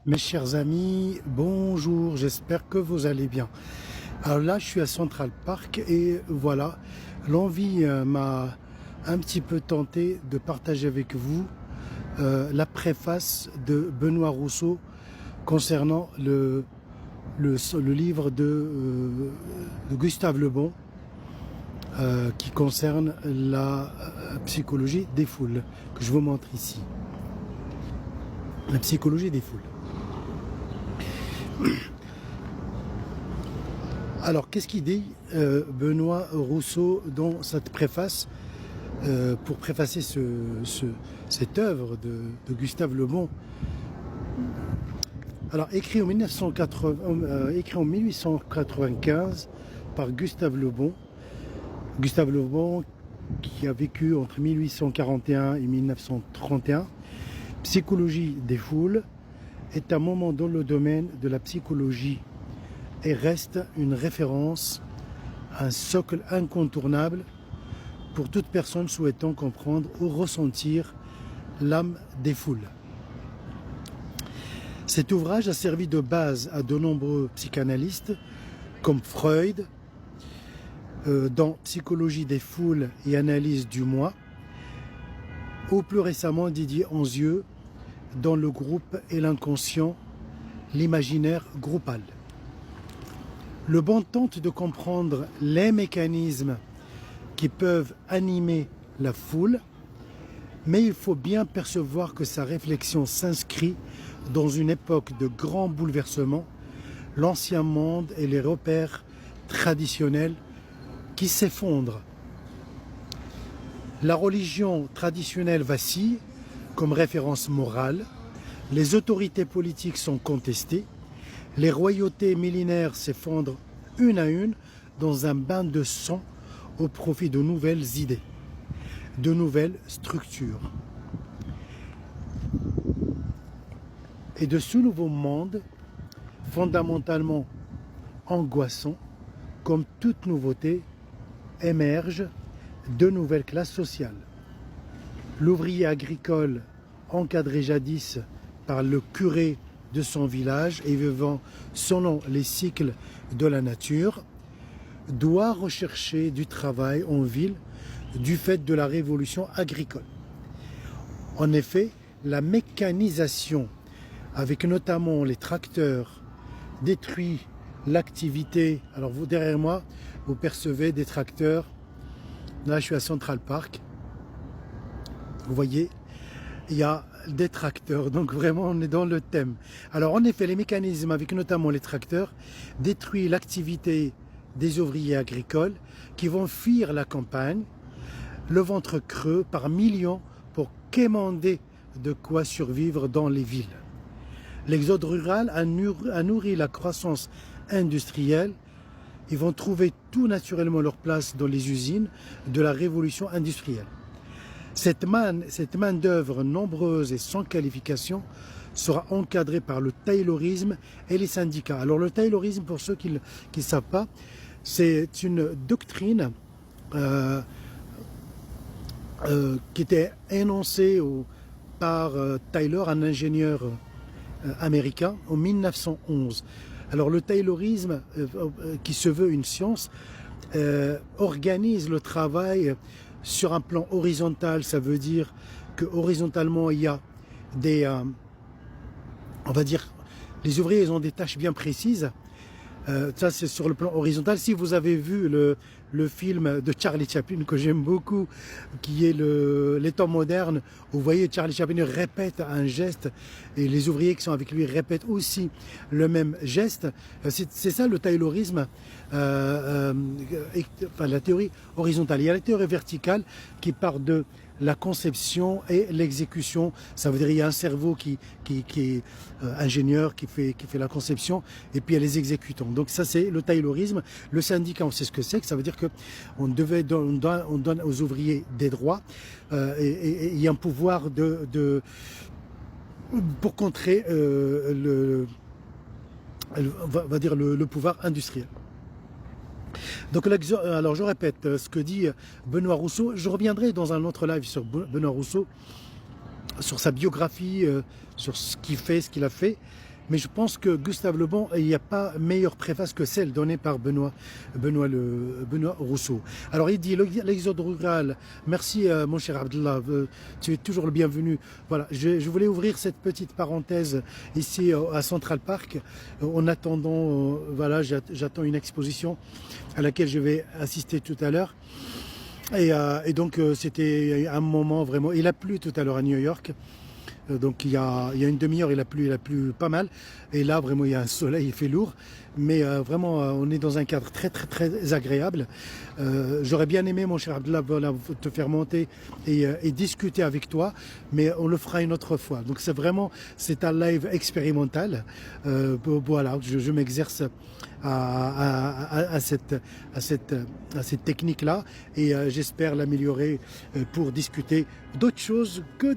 Mes chers amis, bonjour, j'espère que vous allez bien. Alors là, je suis à Central Park et voilà, l'envie m'a un petit peu tenté de partager avec vous la préface de Benoît Rousseau concernant le livre de Gustave Le Bon qui concerne la psychologie des foules, que je vous montre ici. La psychologie des foules. Alors, qu'est-ce qu'il dit Benoît Rousseau dans cette préface pour préfacer cette œuvre de Gustave Le Bon? Alors, écrit en 1895 par Gustave Le Bon. Gustave Le Bon qui a vécu entre 1841 et 1931. Psychologie des foules est un moment dans le domaine de la psychologie et reste une référence, un socle incontournable pour toute personne souhaitant comprendre ou ressentir l'âme des foules. Cet ouvrage a servi de base à de nombreux psychanalystes comme Freud, dans Psychologie des foules et analyse du moi, ou plus récemment Didier Anzieux dans Le groupe et l'inconscient, l'imaginaire groupal. Le Bon tente de comprendre les mécanismes qui peuvent animer la foule, mais il faut bien percevoir que sa réflexion s'inscrit dans une époque de grands bouleversements, l'ancien monde et les repères traditionnels qui s'effondrent. La religion traditionnelle vacille comme référence morale, les autorités politiques sont contestées, les royautés millénaires s'effondrent une à une dans un bain de sang au profit de nouvelles idées, de nouvelles structures. Et de ce nouveau monde, fondamentalement angoissant, comme toute nouveauté, émergent de nouvelles classes sociales. L'ouvrier agricole, encadré jadis par le curé de son village et vivant selon les cycles de la nature, doit rechercher du travail en ville du fait de la révolution agricole. En effet, la mécanisation, avec notamment les tracteurs, détruit l'activité. Alors vous, derrière moi, vous percevez des tracteurs. Là, je suis à Central Park. Vous voyez, il y a des tracteurs, donc vraiment on est dans le thème. Alors en effet, les mécanismes, avec notamment les tracteurs, détruisent l'activité des ouvriers agricoles qui vont fuir la campagne, le ventre creux par millions pour quémander de quoi survivre dans les villes. L'exode rural a nourri la croissance industrielle. Ils vont trouver tout naturellement leur place dans les usines de la révolution industrielle. Cette main-d'œuvre nombreuse et sans qualification sera encadrée par le taylorisme et les syndicats. Alors le taylorisme, pour ceux qui ne savent pas, c'est une doctrine qui était énoncée par Taylor, un ingénieur américain, en 1911. Alors le taylorisme, qui se veut une science, organise le travail sur un plan horizontal. Ça veut dire que horizontalement il y a des, on va dire, les ouvriers ils ont des tâches bien précises. Ça c'est sur le plan horizontal. Si vous avez vu le film de Charlie Chaplin que j'aime beaucoup, qui est les temps modernes, vous voyez Charlie Chaplin répète un geste et les ouvriers qui sont avec lui répètent aussi le même geste. C'est ça le taylorisme, enfin, la théorie horizontale. Il y a la théorie verticale qui part de la conception et l'exécution. Ça veut dire qu'il y a un cerveau qui est ingénieur, qui fait la conception, et puis il y a les exécutants. Donc ça c'est le taylorisme. Le syndicat, on sait ce que c'est, que ça veut dire qu'on donne aux ouvriers des droits et il y a un pouvoir pour contrer le pouvoir industriel. Donc, alors je répète ce que dit Benoît Rousseau. Je reviendrai dans un autre live sur Benoît Rousseau. sur sa biographie, sur ce qu'il fait, ce qu'il a fait. Mais je pense que Gustave Le Bon, il n'y a pas meilleure préface que celle donnée par Benoît Rousseau. Alors il dit, l'exode rural, merci mon cher Abdallah, tu es toujours le bienvenu. Voilà, je voulais ouvrir cette petite parenthèse ici à Central Park. En attendant, voilà, j'attends une exposition à laquelle je vais assister tout à l'heure. Et donc c'était un moment vraiment, il a plu tout à l'heure à New York. Donc il y a une demi-heure, il a plu pas mal. Et là, vraiment, il y a un soleil, il fait lourd. Mais vraiment, on est dans un cadre très agréable. J'aurais bien aimé, mon cher Abdallah, te faire monter et discuter avec toi. Mais on le fera une autre fois. Donc c'est un live expérimental. Voilà, je m'exerce à cette technique-là. Et j'espère l'améliorer pour discuter d'autres choses que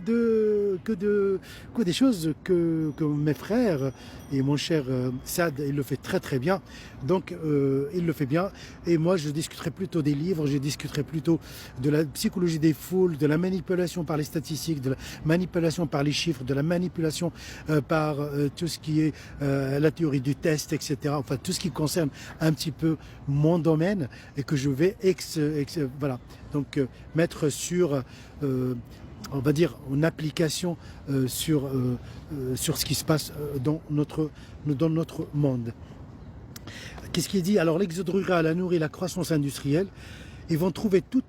des choses que mes frères et mon cher Saad, il le fait très bien. Donc il le fait bien. Et moi je discuterai plutôt des livres, je discuterai plutôt de la psychologie des foules, de la manipulation par les statistiques, de la manipulation par les chiffres, de la manipulation par tout ce qui est la théorie du test, etc. Enfin tout ce qui concerne un petit peu mon domaine et que je vais voilà. Donc mettre sur on va dire en application sur ce qui se passe dans notre monde. Qu'est-ce qu'il dit? Alors l'exode rural a nourri la croissance industrielle. Ils vont trouver tout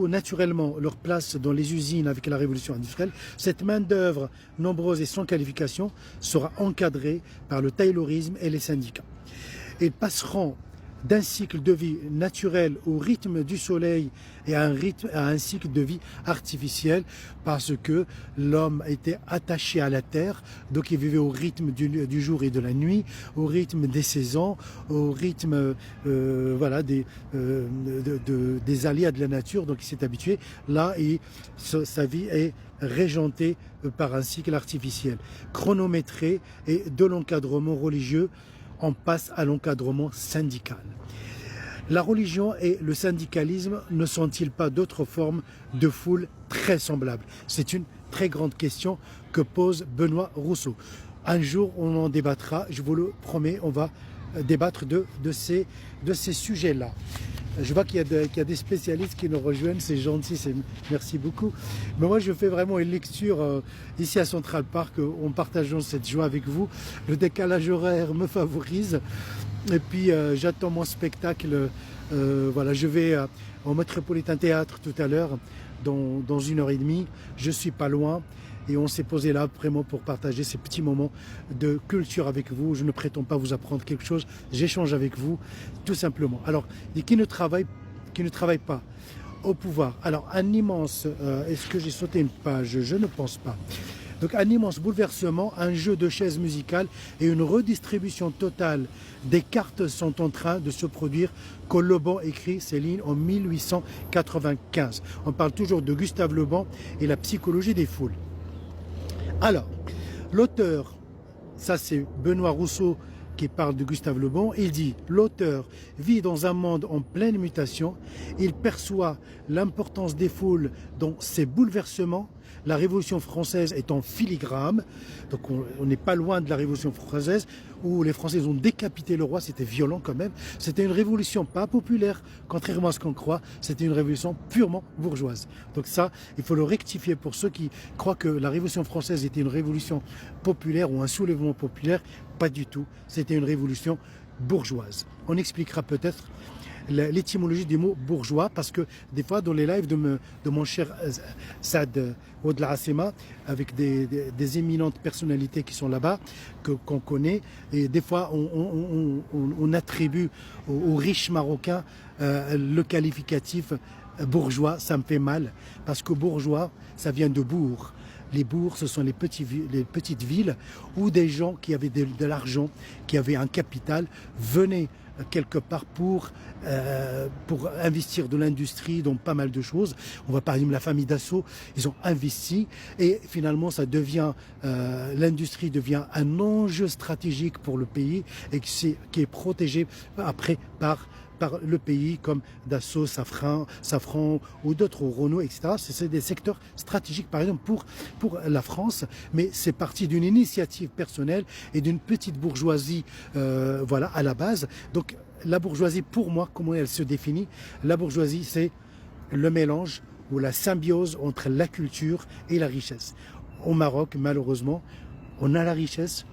naturellement leur place dans les usines avec la révolution industrielle. Cette main-d'œuvre nombreuse et sans qualification sera encadrée par le taylorisme et les syndicats. Ils passeront d'un cycle de vie naturel au rythme du soleil et à un cycle de vie artificiel parce que l'homme était attaché à la terre, donc il vivait au rythme du jour et de la nuit, au rythme des saisons, au rythme voilà, des aléas de la nature, donc il s'est habitué. Là, sa vie est régentée par un cycle artificiel, chronométré, et de l'encadrement religieux on passe à l'encadrement syndical. La religion et le syndicalisme ne sont-ils pas d'autres formes de foule très semblables? C'est une très grande question que pose Benoît Rousseau. Un jour, on en débattra, je vous le promets, on va débattre de ces sujets-là. Je vois qu'il y a des spécialistes qui nous rejoignent, c'est gentil, merci beaucoup. Mais moi, je fais vraiment une lecture ici à Central Park, en partageant cette joie avec vous. Le décalage horaire me favorise. Et puis, j'attends mon spectacle. Voilà, je vais au Metropolitan Théâtre tout à l'heure, dans 1h30. Je suis pas loin. Et on s'est posé là vraiment pour partager ces petits moments de culture avec vous. Je ne prétends pas vous apprendre quelque chose, j'échange avec vous tout simplement. Alors, qui ne travaille pas au pouvoir. Alors, un immense, est-ce que j'ai sauté une page? Je ne pense pas. Donc un immense bouleversement, un jeu de chaises musicales et une redistribution totale des cartes sont en train de se produire. Que Le Bon écrit ces lignes en 1895. On parle toujours de Gustave Le Bon et la psychologie des foules. Alors, l'auteur, ça c'est Benoît Rousseau qui parle de Gustave Le Bon, il dit « L'auteur vit dans un monde en pleine mutation, il perçoit l'importance des foules dans ces bouleversements. La Révolution française est en filigrane, donc on n'est pas loin de la Révolution française où les Français ont décapité le roi, c'était violent quand même. C'était une révolution pas populaire, contrairement à ce qu'on croit, c'était une révolution purement bourgeoise. Donc ça, il faut le rectifier pour ceux qui croient que la Révolution française était une révolution populaire ou un soulèvement populaire, pas du tout, c'était une révolution bourgeoise. On expliquera peut-être l'étymologie du mot bourgeois, parce que des fois dans les lives de mon cher Saad Ould Asema, avec des éminentes personnalités qui sont là-bas, qu'on connaît, et des fois on attribue aux riches marocains le qualificatif bourgeois. Ça me fait mal, parce que bourgeois, ça vient de bourg. Les bourgs, ce sont les petites villes où des gens qui avaient de l'argent, qui avaient un capital, venaient quelque part pour investir de l'industrie dans pas mal de choses. On voit par exemple la famille Dassault, ils ont investi et finalement ça devient, l'industrie devient un enjeu stratégique pour le pays et qui est protégé après par par le pays comme Dassault, Safran ou d'autres, Renault, etc. C'est des secteurs stratégiques, par exemple, pour la France, mais c'est parti d'une initiative personnelle et d'une petite bourgeoisie, voilà, à la base. Donc, la bourgeoisie, pour moi, comment elle se définit? La bourgeoisie, c'est le mélange ou la symbiose entre la culture et la richesse. Au Maroc, malheureusement, on a la richesse,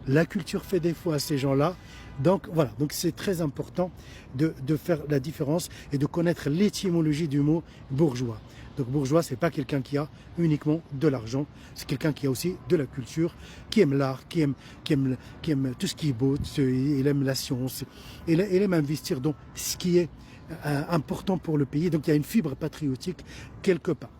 la culture fait défaut à ces gens-là. Donc voilà, donc c'est très important de faire la différence et de connaître l'étymologie du mot bourgeois. Donc bourgeois, c'est pas quelqu'un qui a uniquement de l'argent, c'est quelqu'un qui a aussi de la culture, qui aime l'art, qui aime tout ce qui est beau, il aime la science, il aime investir dans ce qui est important pour le pays. Donc il y a une fibre patriotique quelque part.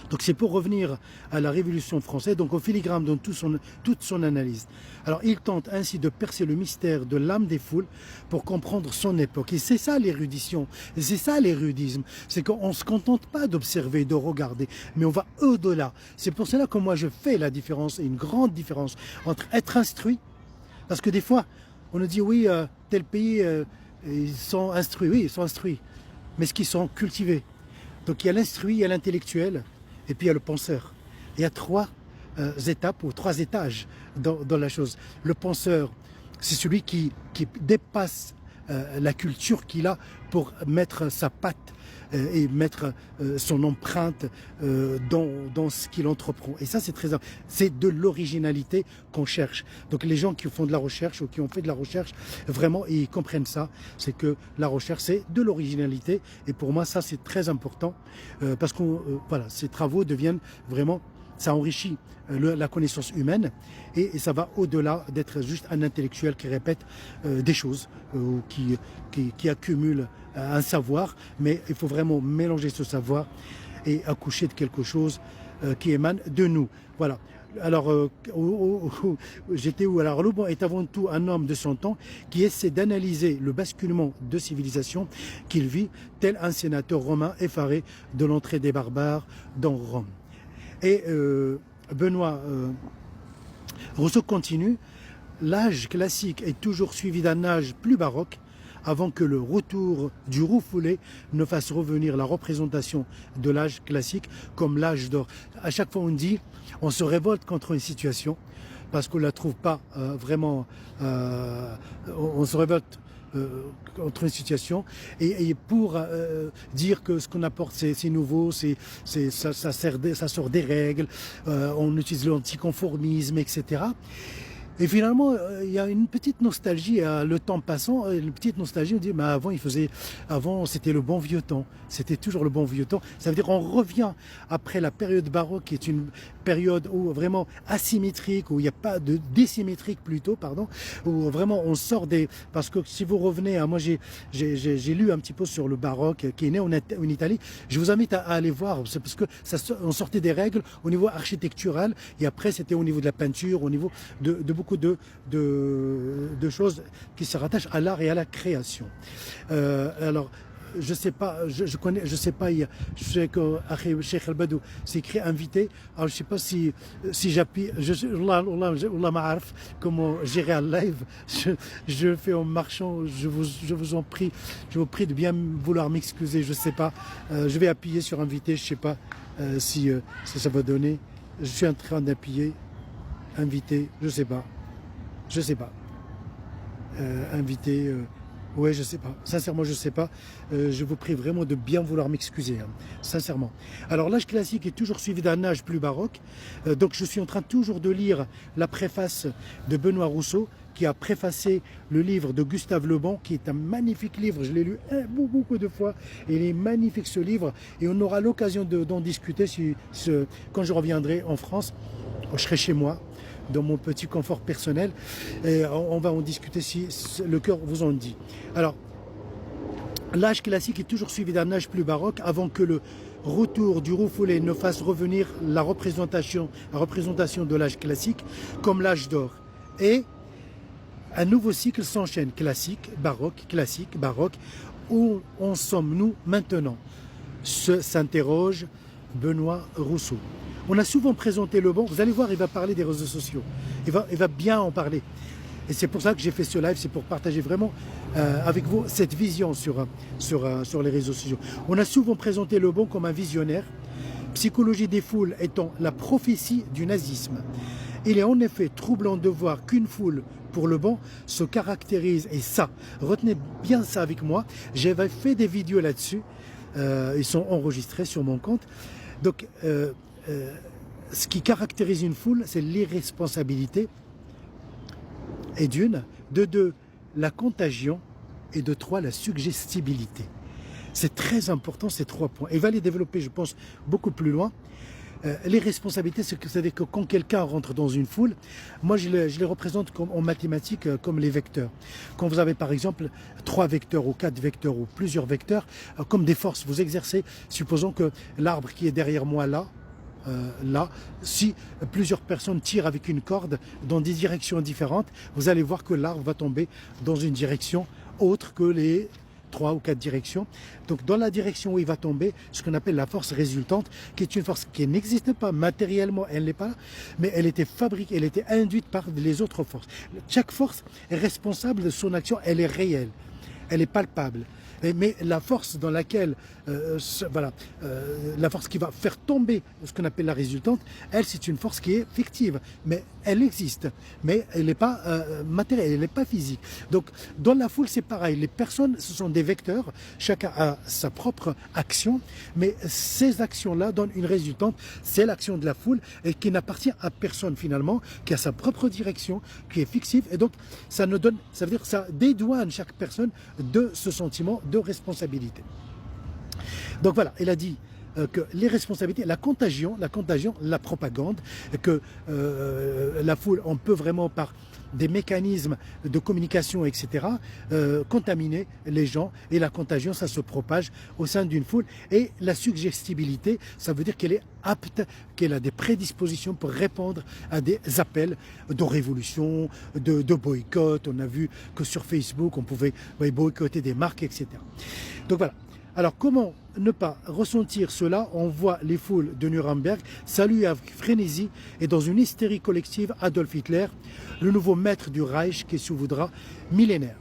Donc c'est pour revenir à la Révolution française, donc au filigrane dans toute son analyse. Alors il tente ainsi de percer le mystère de l'âme des foules pour comprendre son époque. Et c'est ça l'érudition, c'est ça l'érudisme. C'est qu'on ne se contente pas d'observer, de regarder, mais on va au-delà. C'est pour cela que moi je fais la différence, une grande différence entre être instruit, parce que des fois on nous dit oui, tel pays, ils sont instruits, oui ils sont instruits, mais est-ce qu'ils sont cultivés? Donc il y a l'instruit, il y a l'intellectuel, et puis il y a le penseur. Il y a trois étapes ou trois étages dans la chose. Le penseur, c'est celui qui dépasse la culture qu'il a pour mettre sa patte et mettre son empreinte dans ce qu'il entreprend. Et ça, c'est de l'originalité qu'on cherche. Donc les gens qui font de la recherche ou qui ont fait de la recherche, vraiment, ils comprennent ça. C'est que la recherche, c'est de l'originalité. Et pour moi, ça, c'est très important parce que voilà, ces travaux deviennent vraiment, ça enrichit la connaissance humaine et ça va au-delà d'être juste un intellectuel qui répète des choses ou qui accumule un savoir, mais il faut vraiment mélanger ce savoir et accoucher de quelque chose qui émane de nous. Voilà. Alors, j'étais où? Alors, le bon est avant tout un homme de son temps qui essaie d'analyser le basculement de civilisation qu'il vit, tel un sénateur romain effaré de l'entrée des barbares dans Rome. Et Benoît Rousseau continue, l'âge classique est toujours suivi d'un âge plus baroque avant que le retour du roux foulé ne fasse revenir la représentation de l'âge classique comme l'âge d'or. À chaque fois on dit, on se révolte contre une situation parce qu'on ne la trouve pas vraiment, on se révolte contre une situation et pour dire que ce qu'on apporte c'est nouveau, ça sort des règles, on utilise l'anticonformisme, etc. Et finalement, il y a une petite nostalgie, le temps passant, une petite nostalgie, on dit, mais avant c'était le bon vieux temps, c'était toujours le bon vieux temps. Ça veut dire qu'on revient après la période baroque, qui est une période où vraiment asymétrique, où il n'y a pas de désymétrique plutôt, pardon, où vraiment on sort des... Parce que si vous revenez, moi j'ai lu un petit peu sur le baroque qui est né en Italie, je vous invite à aller voir, c'est parce que on sortait des règles au niveau architectural, et après c'était au niveau de la peinture, au niveau de beaucoup de choses qui se rattachent à l'art et à la création. Alors, je sais pas, je sais pas, je sais que Cheikh El Badou s'est écrit invité, alors je sais pas si j'appuie, Allah ma'arf, comment gérer un live, je fais en marchant, je vous prie de bien vouloir m'excuser, je sais pas, je vais appuyer sur invité, je sais pas si ça va donner, je suis en train d'appuyer, invité, je sais pas, invité, ouais, je sais pas, sincèrement je sais pas, je vous prie vraiment de bien vouloir m'excuser, hein, sincèrement. Alors l'âge classique est toujours suivi d'un âge plus baroque, donc je suis en train toujours de lire la préface de Benoît Rousseau, qui a préfacé le livre de Gustave Le Bon, qui est un magnifique livre, je l'ai lu beaucoup de fois, et il est magnifique ce livre, et on aura l'occasion d'en discuter quand je reviendrai en France, je serai chez moi, dans mon petit confort personnel, et on va en discuter si le cœur vous en dit. Alors, l'âge classique est toujours suivi d'un âge plus baroque avant que le retour du roux foulé ne fasse revenir la représentation de l'âge classique comme l'âge d'or. Et un nouveau cycle s'enchaîne, classique, baroque. Où en sommes-nous maintenant? S'interroge Benoît Rousseau. On a souvent présenté Le Bon, vous allez voir, il va parler des réseaux sociaux, il va bien en parler. Et c'est pour ça que j'ai fait ce live, c'est pour partager vraiment avec vous cette vision sur les réseaux sociaux. On a souvent présenté le bon comme un visionnaire, psychologie des foules étant la prophétie du nazisme. Il est en effet troublant de voir qu'une foule pour le bon se caractérise, et ça, retenez bien ça avec moi, j'avais fait des vidéos là-dessus, ils sont enregistrés sur mon compte. Donc, ce qui caractérise une foule, c'est l'irresponsabilité, et d'une, de deux, la contagion, et de trois, la suggestibilité. C'est très important ces 3 points. Et va les développer, je pense, beaucoup plus loin. Les responsabilités, c'est-à-dire que quand quelqu'un rentre dans une foule, moi je les représente comme, en mathématiques comme les vecteurs. Quand vous avez par exemple 3 vecteurs ou 4 vecteurs ou plusieurs vecteurs, comme des forces, vous exercez, supposons que l'arbre qui est derrière moi là, si plusieurs personnes tirent avec une corde dans des directions différentes, vous allez voir que l'arbre va tomber dans une direction autre que les 3 ou 4 directions. Donc dans la direction où il va tomber, ce qu'on appelle la force résultante, qui est une force qui n'existe pas matériellement, elle n'est pas là, mais elle était fabriquée, elle était induite par les autres forces. Chaque force est responsable de son action, elle est réelle, elle est palpable. Mais la force dans laquelle, la force qui va faire tomber ce qu'on appelle la résultante, elle, c'est une force qui est fictive, mais elle existe, mais elle n'est pas matérielle, elle n'est pas physique. Donc, dans la foule, c'est pareil. Les personnes, ce sont des vecteurs, chacun a sa propre action, mais ces actions-là donnent une résultante, c'est l'action de la foule, et qui n'appartient à personne finalement, qui a sa propre direction, qui est fictive, et donc ça veut dire que ça dédouane chaque personne de ce sentiment de responsabilité. Donc voilà, il a dit que les responsabilités, la contagion, la propagande, que la foule, on peut vraiment par des mécanismes de communication, etc., contaminer les gens, et la contagion, ça se propage au sein d'une foule. Et la suggestibilité, ça veut dire qu'elle est apte, qu'elle a des prédispositions pour répondre à des appels de révolution, de boycott. On a vu que sur Facebook, on pouvait boycotter des marques, etc. Donc voilà. Alors comment ne pas ressentir cela? On voit les foules de Nuremberg saluer avec frénésie et dans une hystérie collective Adolf Hitler, le nouveau maître du Reich qui se voudra millénaire.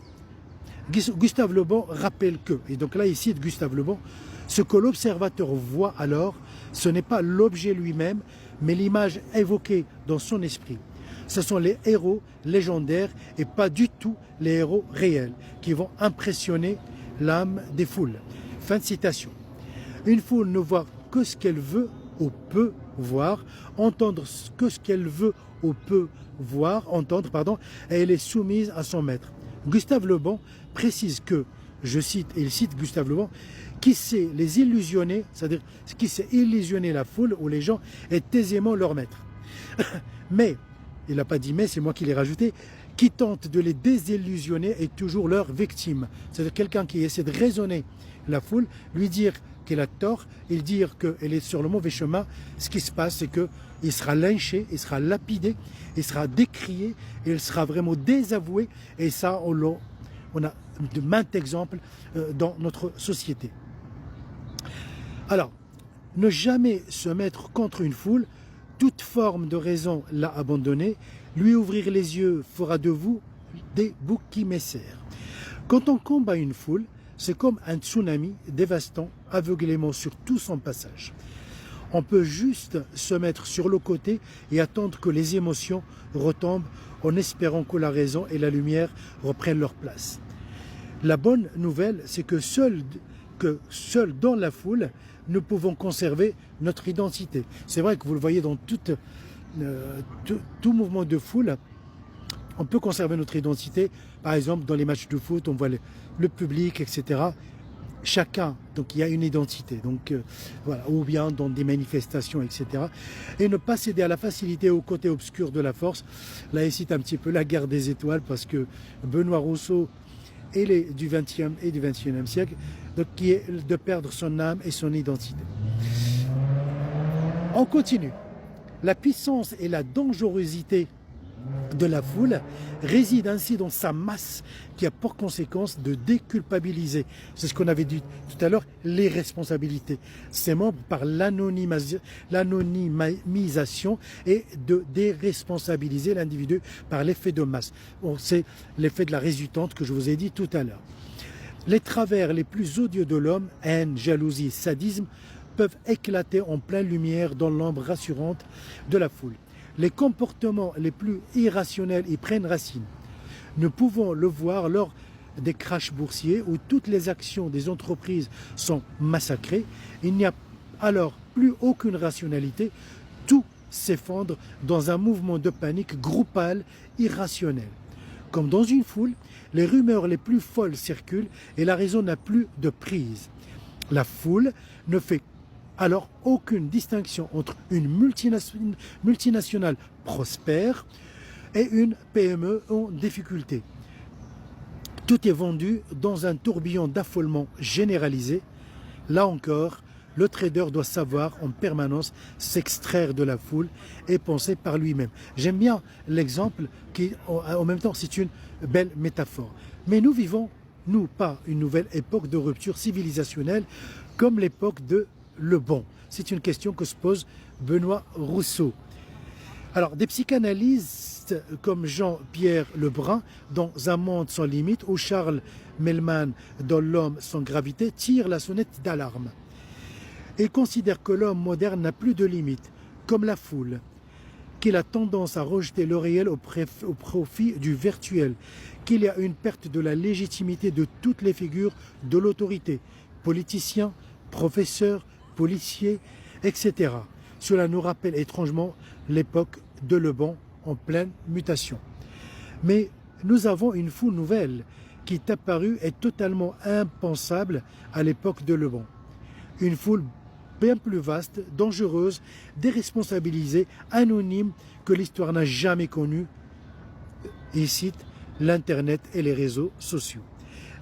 Gustave Le Bon rappelle que, et donc là il cite Gustave Le Bon, ce que l'observateur voit alors, ce n'est pas l'objet lui-même, mais l'image évoquée dans son esprit. Ce sont les héros légendaires et pas du tout les héros réels qui vont impressionner l'âme des foules. Fin de citation. Une foule ne voit que ce qu'elle veut ou peut voir, entendre que ce qu'elle veut ou peut entendre, et elle est soumise à son maître. Gustave Le Bon précise que, je cite, et il cite Gustave Le Bon, qui sait les illusionner, c'est-à-dire qui sait illusionner la foule ou les gens, est aisément leur maître. Mais, il n'a pas dit mais, c'est moi qui l'ai rajouté, qui tente de les désillusionner est toujours leur victime. C'est-à-dire quelqu'un qui essaie de raisonner la foule, lui dire qu'elle a tort, et dire qu'elle est sur le mauvais chemin. Ce qui se passe, c'est qu'il sera lynché, il sera lapidé, il sera décrié, et il sera vraiment désavoué. Et ça, on a de maints exemples dans notre société. Alors, ne jamais se mettre contre une foule, toute forme de raison l'a abandonné, lui ouvrir les yeux fera de vous des boucs émissaires. Quand on combat une foule, c'est comme un tsunami dévastant aveuglément sur tout son passage. On peut juste se mettre sur le côté et attendre que les émotions retombent en espérant que la raison et la lumière reprennent leur place. La bonne nouvelle, c'est que seul dans la foule, nous pouvons conserver notre identité. C'est vrai que vous le voyez dans tout mouvement de foule, on peut conserver notre identité. Par exemple, dans les matchs de foot, on voit le public, etc. Chacun, donc il y a une identité. Donc voilà, ou bien dans des manifestations, etc. Et ne pas céder à la facilité au côté obscur de la force. Là, il cite un petit peu la guerre des étoiles parce que Benoît Rousseau est du XXe et du XXIe siècle, donc qui est de perdre son âme et son identité. On continue. La puissance et la dangerosité de la foule réside ainsi dans sa masse qui a pour conséquence de déculpabiliser. C'est ce qu'on avait dit tout à l'heure, les responsabilités. Ses membres par l'anonymisation et de déresponsabiliser l'individu par l'effet de masse. Bon, c'est l'effet de la résultante que je vous ai dit tout à l'heure. Les travers les plus odieux de l'homme, haine, jalousie, sadisme, peuvent éclater en pleine lumière dans l'ombre rassurante de la foule. Les comportements les plus irrationnels y prennent racine. Nous pouvons le voir lors des crashs boursiers où toutes les actions des entreprises sont massacrées. Il n'y a alors plus aucune rationalité. Tout s'effondre dans un mouvement de panique groupal irrationnel. Comme dans une foule, les rumeurs les plus folles circulent et la raison n'a plus de prise. La foule ne fait alors aucune distinction entre une multinationale prospère et une PME en difficulté. Tout est vendu dans un tourbillon d'affolement généralisé. Là encore, le trader doit savoir en permanence s'extraire de la foule et penser par lui-même. J'aime bien l'exemple qui, en même temps, c'est une belle métaphore. Mais nous vivons, nous, pas une nouvelle époque de rupture civilisationnelle comme l'époque de le bon. C'est une question que se pose Benoît Rousseau. Alors, des psychanalystes comme Jean-Pierre Lebrun, dans Un monde sans limite, ou Charles Mellman, dans L'homme sans gravité, tirent la sonnette d'alarme. Ils considèrent que l'homme moderne n'a plus de limites, comme la foule, qu'il a tendance à rejeter le réel au profit du virtuel, qu'il y a une perte de la légitimité de toutes les figures de l'autorité, politiciens, professeurs, policiers, etc. Cela nous rappelle étrangement l'époque de Le Bon en pleine mutation. Mais nous avons une foule nouvelle qui est apparue et totalement impensable à l'époque de Le Bon. Une foule bien plus vaste, dangereuse, déresponsabilisée, anonyme que l'histoire n'a jamais connue. Il cite l'Internet et les réseaux sociaux.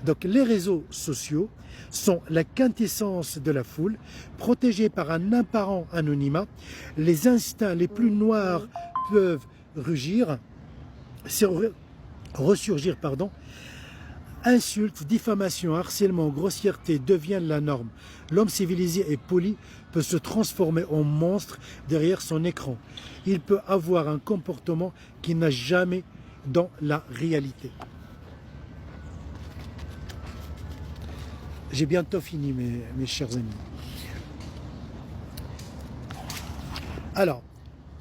Donc les réseaux sociaux sont la quintessence de la foule, protégés par un apparent anonymat. Les instincts les plus noirs peuvent ressurgir. Insultes, diffamations, harcèlement, grossièreté deviennent la norme. L'homme civilisé et poli peut se transformer en monstre derrière son écran. Il peut avoir un comportement qu'il n'a jamais dans la réalité. J'ai bientôt fini, mes chers amis. Alors,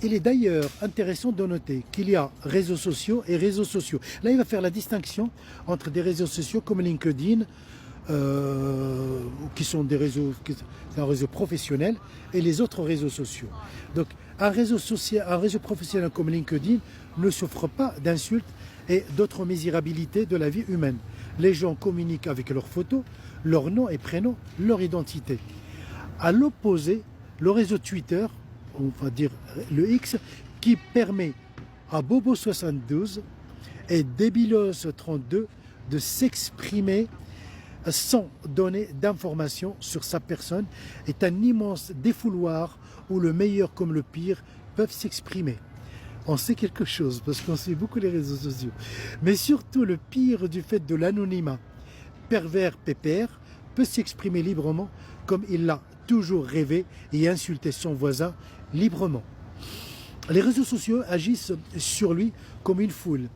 il est d'ailleurs intéressant de noter qu'il y a réseaux sociaux et réseaux sociaux. Là, il va faire la distinction entre des réseaux sociaux comme LinkedIn, qui sont des réseaux, un réseau professionnel, et les autres réseaux sociaux. Donc, un réseau professionnel comme LinkedIn ne souffre pas d'insultes et d'autres misérabilités de la vie humaine. Les gens communiquent avec leurs photos, leur nom et prénom, leur identité. À l'opposé, le réseau Twitter, on va dire le X, qui permet à Bobo72 et Débilos32 de s'exprimer sans donner d'informations sur sa personne, est un immense défouloir où le meilleur comme le pire peuvent s'exprimer. On sait quelque chose parce qu'on suit beaucoup les réseaux sociaux. Mais surtout le pire du fait de l'anonymat. Pervers pépère peut s'exprimer librement comme il l'a toujours rêvé et insulter son voisin librement. Les réseaux sociaux agissent sur lui comme une foule.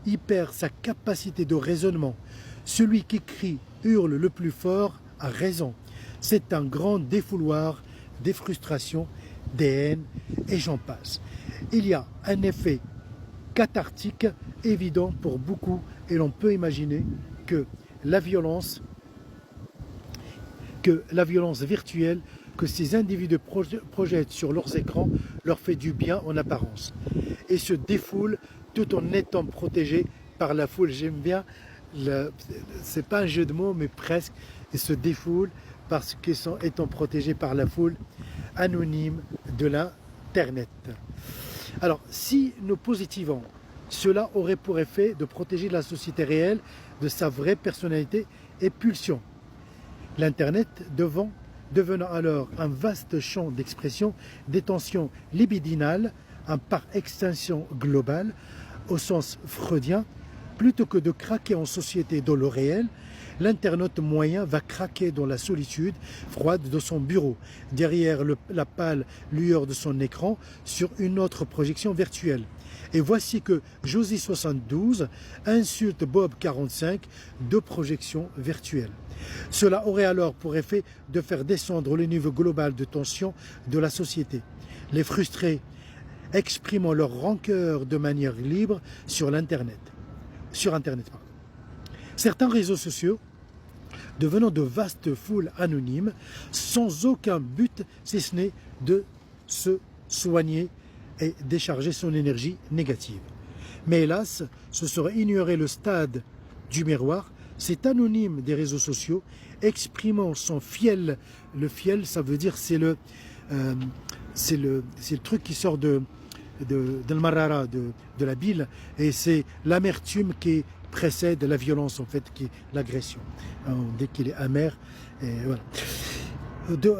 Il perd sa capacité de raisonnement. Celui qui crie, hurle le plus fort a raison. C'est un grand défouloir, des frustrations, des haines et j'en passe. Il y a un effet cathartique évident pour beaucoup et l'on peut imaginer que la violence virtuelle que ces individus projettent sur leurs écrans leur fait du bien en apparence et se défoulent tout en étant protégés par la foule. J'aime bien, c'est pas un jeu de mots mais presque, ils se défoulent parce qu'ils sont étant protégés par la foule anonyme de l'Internet. Alors, si nous positivons, cela aurait pour effet de protéger la société réelle de sa vraie personnalité et pulsion. L'Internet devenant alors un vaste champ d'expression, d'étention libidinale, un par extension globale, au sens freudien, plutôt que de craquer en société dans le réel, l'internaute moyen va craquer dans la solitude froide de son bureau, derrière la pâle lueur de son écran, sur une autre projection virtuelle. Et voici que Josie 72 insulte Bob 45 de projection virtuelle. Cela aurait alors pour effet de faire descendre le niveau global de tension de la société. Les frustrés exprimant leur rancœur de manière libre sur Internet. Certains réseaux sociaux devenant de vastes foules anonymes sans aucun but si ce n'est de se soigner et décharger son énergie négative. Mais hélas, ce serait ignorer le stade du miroir, cet anonyme des réseaux sociaux exprimant son fiel. Le fiel, ça veut dire c'est le truc qui sort de marara, de la bile, et c'est l'amertume qui précède la violence, en fait, qui est l'agression. Dès qu'il est amer, et voilà.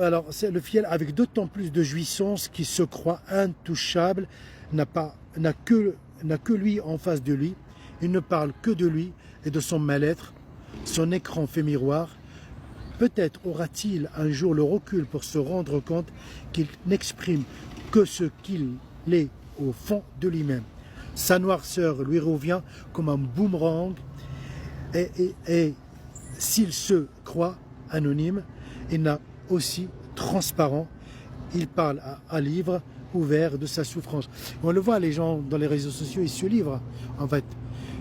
Alors, c'est le fiel avec d'autant plus de jouissance qu'il se croit intouchable, n'a que lui en face de lui, il ne parle que de lui et de son mal-être, son écran fait miroir. Peut-être aura-t-il un jour le recul pour se rendre compte qu'il n'exprime que ce qu'il est au fond de lui-même. Sa noirceur lui revient comme un boomerang et s'il se croit anonyme, il n'a aussi transparent, il parle à livre ouvert de sa souffrance. On le voit, les gens dans les réseaux sociaux, ils se livrent en fait.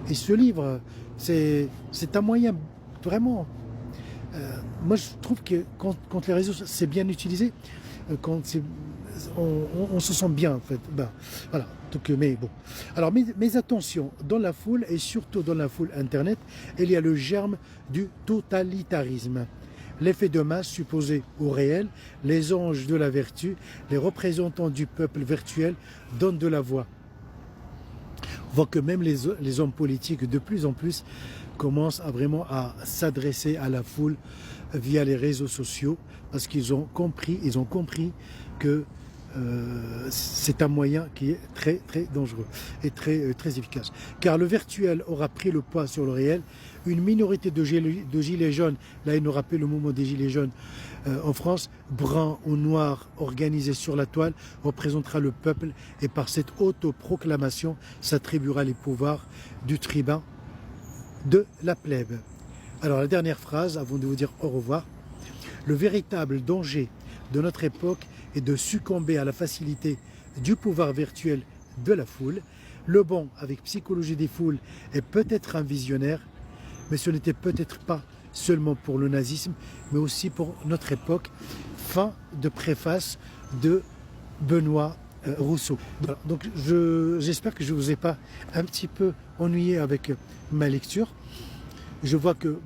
Ils se livrent, c'est un moyen vraiment... moi je trouve que quand les réseaux sociaux, c'est bien utilisé, quand on se sent bien en fait. Ben, voilà. Donc, mais bon. Alors, mais attention, dans la foule et surtout dans la foule internet, il y a le germe du totalitarisme. L'effet de masse supposé au réel, les anges de la vertu, les représentants du peuple virtuel donnent de la voix. On voit que même les hommes politiques de plus en plus commencent vraiment à s'adresser à la foule via les réseaux sociaux parce qu'ils ont compris que c'est un moyen qui est très très dangereux et très efficace. Car le virtuel aura pris le poids sur le réel. Une minorité de gilets jaunes, là il nous rappelle le mouvement des gilets jaunes en France, brun ou noir organisé sur la toile, représentera le peuple et par cette autoproclamation s'attribuera les pouvoirs du tribun de la plèbe. Alors la dernière phrase avant de vous dire au revoir. Le véritable danger de notre époque est de succomber à la facilité du pouvoir virtuel de la foule. Le bon, avec psychologie des foules, est peut-être un visionnaire, mais ce n'était peut-être pas seulement pour le nazisme, mais aussi pour notre époque. Fin de préface de Benoît Rousseau. Voilà. Donc j'espère que je ne vous ai pas un petit peu ennuyé avec ma lecture. Je vois que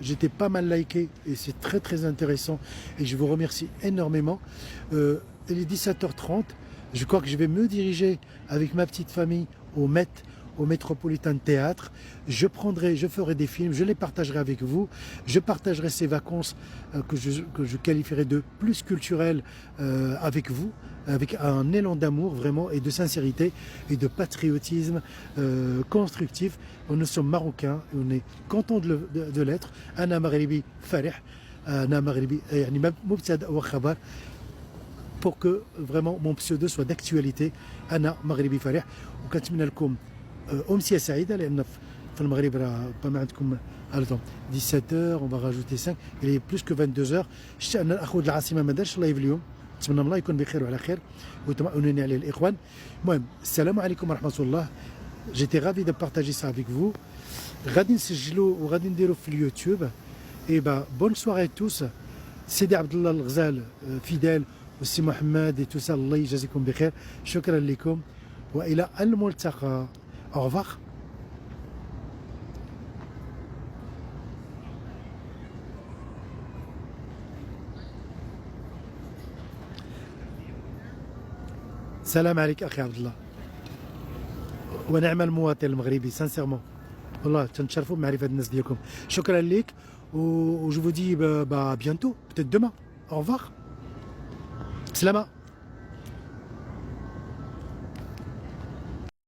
j'étais pas mal liké et c'est très très intéressant et je vous remercie énormément. Il est 17h30, je crois que je vais me diriger avec ma petite famille au Metropolitan Théâtre. Je ferai des films, je les partagerai avec vous. Je partagerai ces vacances que je qualifierai de plus culturelles avec vous, avec un élan d'amour vraiment et de sincérité et de patriotisme constructif. Nous sommes marocains et on est content de l'être. Ana Maghribi Farih, Ana Maghribi Mubtada wa Khabar, pour que vraiment mon pseudo soit d'actualité. Ana Maghribi Farih. وكنتمنى لكم أمسية سعيدة لأن في المغرب راه ما عندكم 17h, on va rajouter 5, il est plus que 22h. شتي أن الأخوة العاصمة ما دارش لايف اليوم، نتمنى الله يكون بخير وعلى خير ويطمئنني عليه الإخوان. المهم السلام عليكم ورحمة الله. J'étais ravi de partager ça avec vous. غادي نسجلوا وغادي نديروا في اليوتيوب. Et bah bonne soirée à tous. سيدي عبد الله الغزال فيدال والسي محمد et tout ça, الله يجازيكم بخير. شكرا لكم وإلى الملتقى. Au revoir. سلام عليك أخي عبد الله ونعم المواطن المغربي سانسيرمون والله تنشرفوا بمعرفة الناس ديالكم. شكرا لك و je vous dis à bientôt, peut-être demain. Au revoir. سلامة.